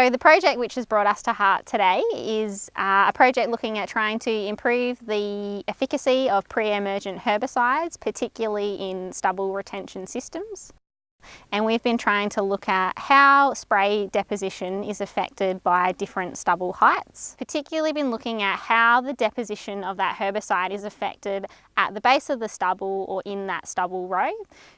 So the project which has brought us to Hart today is a project looking at trying to improve the efficacy of pre-emergent herbicides, particularly in stubble retention systems. And we've been trying to look at how spray deposition is affected by different stubble heights. Particularly been looking at how the deposition of that herbicide is affected at the base of the stubble or in that stubble row.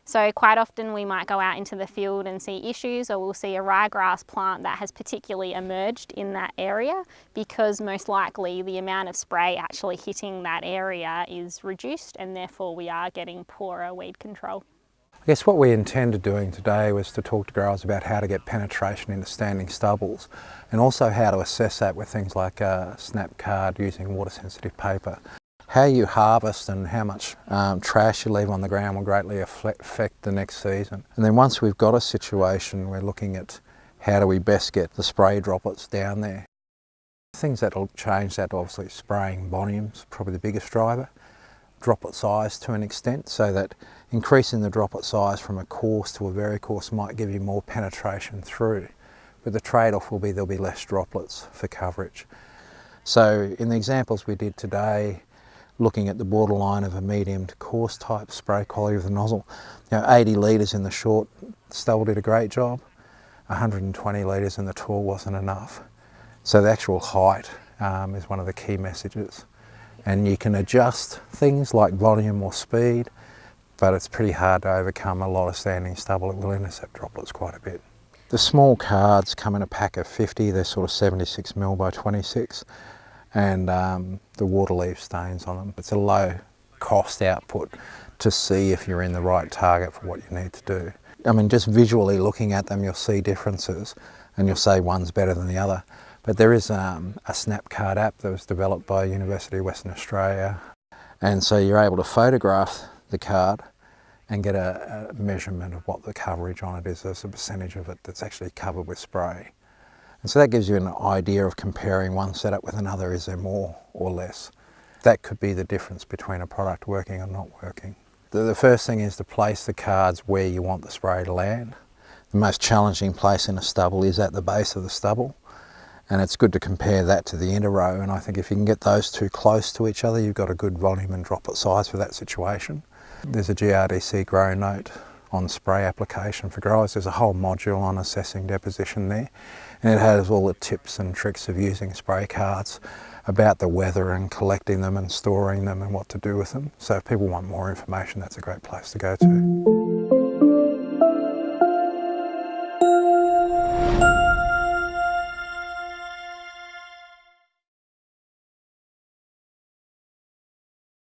So quite often we might go out into the field and see issues, or we'll see a ryegrass plant that has particularly emerged in that area because most likely the amount of spray actually hitting that area is reduced, and therefore we are getting poorer weed control. I guess what we intended doing today was to talk to growers about how to get penetration into standing stubbles, and also how to assess that with things like a snap card using water sensitive paper. How you harvest and how much trash you leave on the ground will greatly affect the next season. And then once we've got a situation, we're looking at how do we best get the spray droplets down there. Things that will change that, obviously spraying volumes, probably the biggest driver. Droplet size to an extent, so that increasing the droplet size from a coarse to a very coarse might give you more penetration through, but the trade-off will be there'll be less droplets for coverage. So in the examples we did today, looking at the borderline of a medium to coarse type spray quality of the nozzle, 80 litres in the short stubble did a great job, 120 litres in the tall wasn't enough. So the actual height is one of the key messages. And you can adjust things like volume or speed, but it's pretty hard to overcome a lot of standing stubble. It will intercept droplets quite a bit. The small cards come in a pack of 50, they're sort of 76 mil by 26, and the water leaves stains on them. It's a low cost output to see if you're in the right target for what you need to do. I mean, just visually looking at them, you'll see differences and you'll say one's better than the other. But there is a snap card app that was developed by University of Western Australia, and so you're able to photograph the card and get a measurement of what the coverage on it is as a percentage of it that's actually covered with spray. And so that gives you an idea of comparing one setup with another. Is there more or less? That could be the difference between a product working or not working. The first thing is to place the cards where you want the spray to land. The most challenging place in a stubble is at the base of the stubble. And it's good to compare that to the inner row, and I think if you can get those two close to each other, you've got a good volume and droplet size for that situation. There's a GRDC grow note on spray application for growers. There's a whole module on assessing deposition there, and it has all the tips and tricks of using spray cards about the weather and collecting them and storing them and what to do with them. So if people want more information, that's a great place to go to.